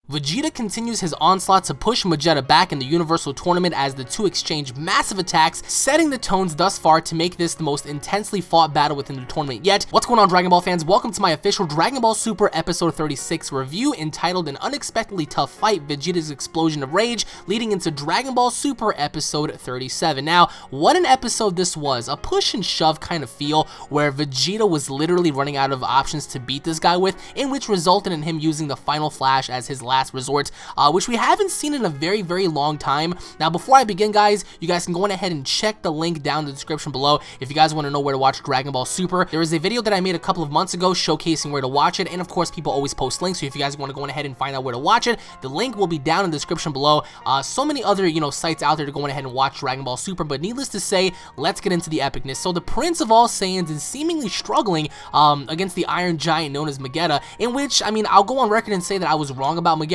Vegeta continues his onslaught to push Magetta back in the Universal Tournament as the two exchange massive attacks, setting the tones thus far to make this the most intensely fought battle within the tournament yet. What's going on, Dragon Ball fans? Welcome to my official Dragon Ball Super Episode 36 review entitled An Unexpectedly Tough Fight, Vegeta's Explosion of Rage, leading into Dragon Ball Super Episode 37. Now, what an episode this was. A push and shove kind of feel where Vegeta was literally running out of options to beat this guy with, in which resulted in him using the Final Flash as his last resort, which we haven't seen in a very long time. Now, before I begin, guys, you guys can go on ahead and check the link down in the description below if you guys want to know where to watch Dragon Ball Super. There is a video that I made a couple of months ago showcasing where to watch it, and of course people always post links, so if you guys want to go on ahead and find out where to watch it, the link will be down in the description below. So many other, sites out there to go on ahead and watch Dragon Ball Super, but needless to say, let's get into the epicness. So the Prince of all Saiyans is seemingly struggling against the Iron Giant known as Magetta, in which, I'll go on record and say that I was wrong about Magetta.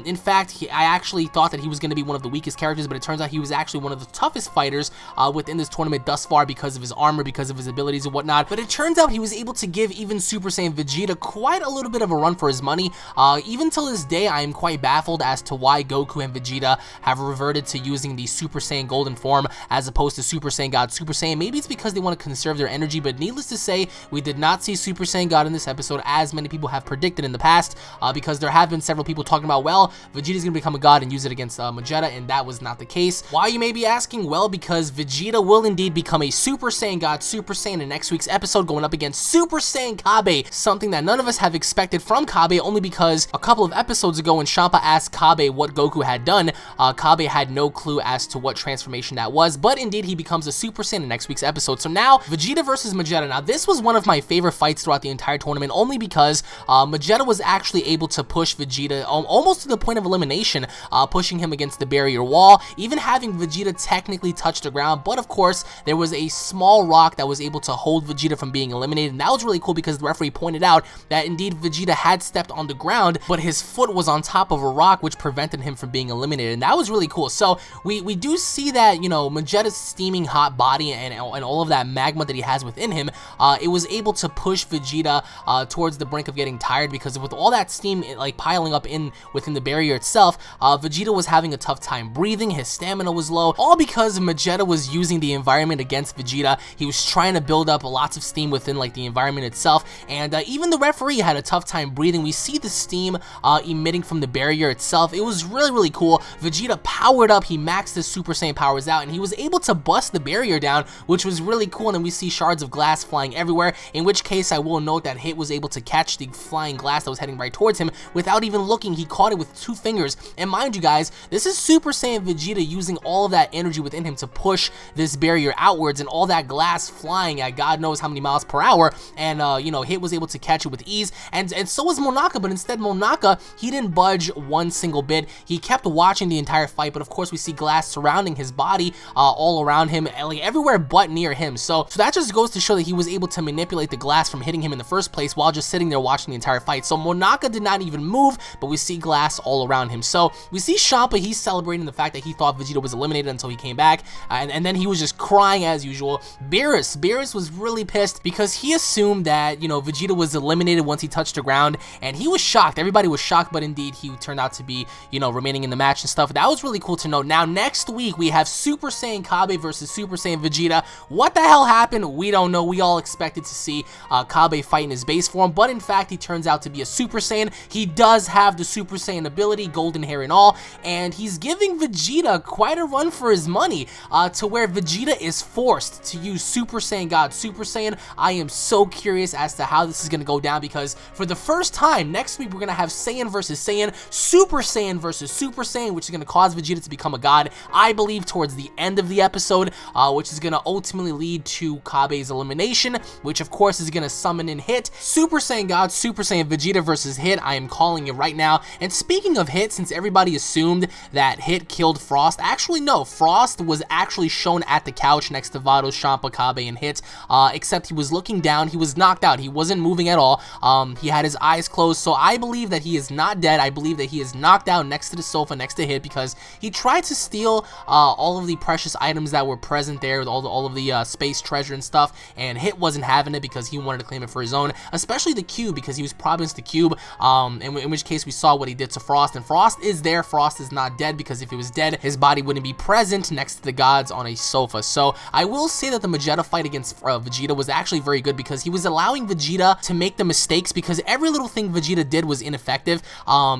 In fact, I actually thought that he was going to be one of the weakest characters, but it turns out he was actually one of the toughest fighters within this tournament thus far because of his armor, because of his abilities and whatnot. But it turns out he was able to give even Super Saiyan Vegeta quite a little bit of a run for his money. Even till this day, I am quite baffled as to why Goku and Vegeta have reverted to using the Super Saiyan Golden form as opposed to Super Saiyan God Super Saiyan. Maybe it's because they want to conserve their energy, but needless to say, we did not see Super Saiyan God in this episode as many people have predicted in the past, because there have been several people talking about, well, Vegeta's gonna become a god and use it against Magetta, and that was not the case. Why, you may be asking? Well, because Vegeta will indeed become a Super Saiyan God Super Saiyan in next week's episode, going up against Super Saiyan Cabe, something that none of us have expected from Cabe, only because a couple of episodes ago when Champa asked Cabe what Goku had done, Cabe had no clue as to what transformation that was, but indeed he becomes a Super Saiyan in next week's episode. So now, Vegeta versus Magetta. Now, this was one of my favorite fights throughout the entire tournament, only because Magetta was actually able to push Vegeta almost to the point of elimination, pushing him against the barrier wall, even having Vegeta technically touch the ground, but of course, there was a small rock that was able to hold Vegeta from being eliminated, and that was really cool because the referee pointed out that indeed Vegeta had stepped on the ground, but his foot was on top of a rock, which prevented him from being eliminated, and that was really cool. So, we do see that, Magetta's steaming hot body and all of that magma that he has within him, it was able to push Vegeta towards the brink of getting tired, because with all that steam piling up within the barrier itself, Vegeta was having a tough time breathing, his stamina was low, all because Magetta was using the environment against Vegeta. He was trying to build up lots of steam within the environment itself, and even the referee had a tough time breathing. We see the steam emitting from the barrier itself. It was really cool. Vegeta powered up, he maxed his Super Saiyan powers out, and he was able to bust the barrier down, which was really cool, and then we see shards of glass flying everywhere, in which case I will note that Hit was able to catch the flying glass that was heading right towards him without even looking. He caught it with 2 fingers, and mind you guys, this is Super Saiyan Vegeta using all of that energy within him to push this barrier outwards, and all that glass flying at God knows how many miles per hour, and Hit was able to catch it with ease, and so was Monaka, but instead Monaka, he didn't budge one single bit. He kept watching the entire fight, but of course we see glass surrounding his body, all around him, everywhere but near him, so that just goes to show that he was able to manipulate the glass from hitting him in the first place while just sitting there watching the entire fight. So Monaka did not even move, but we see glass all around him. So we see Champa, he's celebrating the fact that he thought Vegeta was eliminated until he came back, and then he was just crying as usual. Beerus was really pissed because he assumed that, Vegeta was eliminated once he touched the ground, and he was shocked. Everybody was shocked, but indeed he turned out to be, remaining in the match and stuff. That was really cool to know. Now, next week, we have Super Saiyan Cabe versus Super Saiyan Vegeta. What the hell happened? We don't know. We all expected to see Cabe fight in his base form, but in fact, he turns out to be a Super Saiyan. He does have the Super Saiyan ability, golden hair and all, and he's giving Vegeta quite a run for his money, to where Vegeta is forced to use Super Saiyan God Super Saiyan. I am so curious as to how this is going to go down, because for the first time, next week, we're going to have Saiyan versus Saiyan, Super Saiyan versus Super Saiyan, which is going to cause Vegeta to become a god, I believe, towards the end of the episode, which is going to ultimately lead to Cabe's elimination, which of course is going to summon in Hit. Super Saiyan God Super Saiyan Vegeta versus Hit, I am calling it right now. And speaking of Hit, since everybody assumed that Hit killed Frost, actually no, Frost was actually shown at the couch next to Vados, Champa, Cabe, and Hit, except he was looking down. He was knocked out. He wasn't moving at all. He had his eyes closed, so I believe that he is not dead. I believe that he is knocked out next to the sofa next to Hit, because he tried to steal all of the precious items that were present there, with all of the space treasure and stuff, and Hit wasn't having it because he wanted to claim it for his own, especially the cube, because he was promised the cube, in which case we saw what he did to Frost, and Frost is there. Frost is not dead, because if he was dead, his body wouldn't be present next to the gods on a sofa. So I will say that the Magetta fight against Vegeta was actually very good, because he was allowing Vegeta to make the mistakes, because every little thing Vegeta did was ineffective,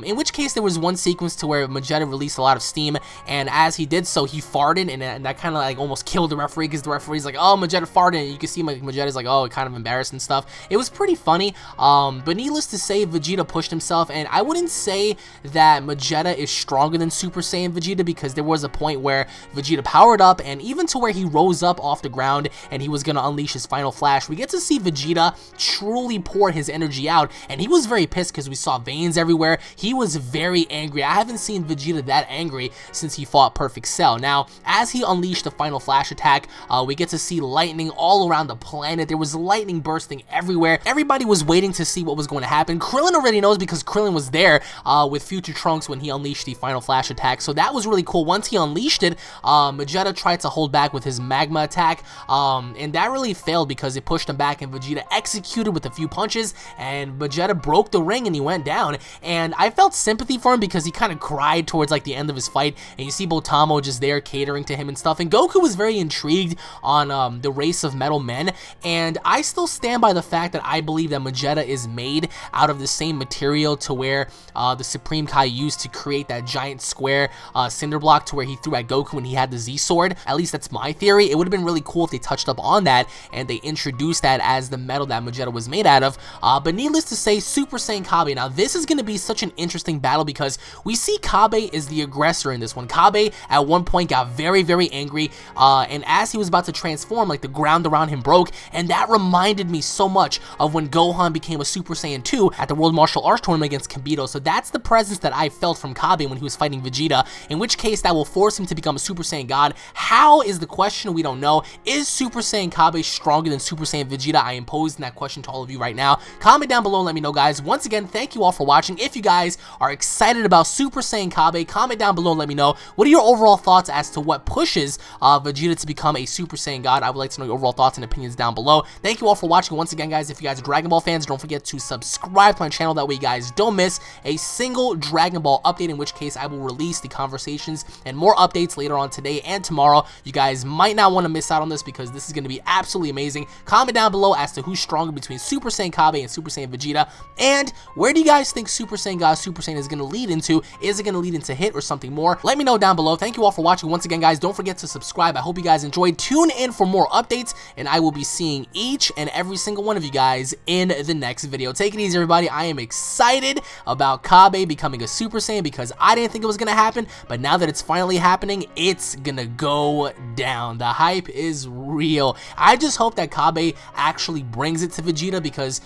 in which case there was one sequence to where Magetta released a lot of steam, and as he did so, he farted, and that kind of like almost killed the referee, because the referee's like, oh, Magetta farted, and you can see Magetta's like, oh, kind of embarrassed and stuff. It was pretty funny, but needless to say, Vegeta pushed himself, and I wouldn't say that Magetta is stronger than Super Saiyan Vegeta, because there was a point where Vegeta powered up, and even to where he rose up off the ground and he was going to unleash his final flash, we get to see Vegeta truly pour his energy out, and he was very pissed because we saw veins everywhere. He was very angry. I haven't seen Vegeta that angry since he fought Perfect Cell. Now, as he unleashed the final flash attack, we get to see lightning all around the planet. There was lightning bursting everywhere. Everybody was waiting to see what was going to happen. Krillin already knows, because Krillin was there with Future Trunks when he unleashed the final flash attack, so that was really cool. Once he unleashed it, Magetta tried to hold back with his magma attack, and that really failed because it pushed him back, and Vegeta executed with a few punches, and Magetta broke the ring and he went down. And I felt sympathy for him, because he kind of cried towards like the end of his fight, and you see Botamo just there catering to him and stuff, and Goku was very intrigued on the race of metal men, and I still stand by the fact that I believe that Magetta is made out of the same material to where the Supreme Kai used to create that giant square cinder block to where he threw at Goku when he had the Z sword. At least that's my theory. It would have been really cool if they touched up on that and they introduced that as the metal that Magetta was made out of, but needless to say, Super Saiyan Cabe. Now this is going to be such an interesting battle, because we see Cabe is the aggressor in this one. Cabe at one point got very, very angry, and as he was about to transform, like the ground around him broke, and that reminded me so much of when Gohan became a Super Saiyan 2 at the World Martial Arts Tournament against Kibito. So that's the presence that I felt from Cabe when he was fighting Vegeta, in which case that will force him to become a Super Saiyan God. How is the question? We don't know. Is Super Saiyan Cabe stronger than Super Saiyan Vegeta? I am posing that question to all of you right now. Comment down below and let me know, guys. Once again, thank you all for watching. If you guys are excited about Super Saiyan Cabe, comment down below and let me know. What are your overall thoughts as to what pushes Vegeta to become a Super Saiyan God? I would like to know your overall thoughts and opinions down below. Thank you all for watching. Once again, guys, if you guys are Dragon Ball fans, don't forget to subscribe to my channel. That way you guys don't miss a single Dragon Ball update, in which case I will release the conversations and more updates later on today and tomorrow. You guys might not want to miss out on this, because this is going to be absolutely amazing. Comment down below as to who's stronger between Super Saiyan Cabe and Super Saiyan Vegeta, and where do you guys think Super Saiyan God Super Saiyan is going to lead into? Is it going to lead into hit or something more? Let me know down below. Thank you all for watching. Once again, guys, don't forget to subscribe. I hope you guys enjoyed. Tune in for more updates, and I will be seeing each and every single one of you guys in the next video. Take it easy, everybody. I am excited about Cabe becoming a Super Saiyan, because I didn't think it was going to happen, but now that it's finally happening, it's going to go down. The hype is real. I just hope that Cabe actually brings it to Vegeta, because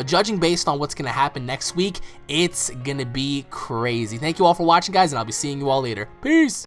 judging based on what's going to happen next week, it's going to be crazy. Thank you all for watching, guys, and I'll be seeing you all later. Peace!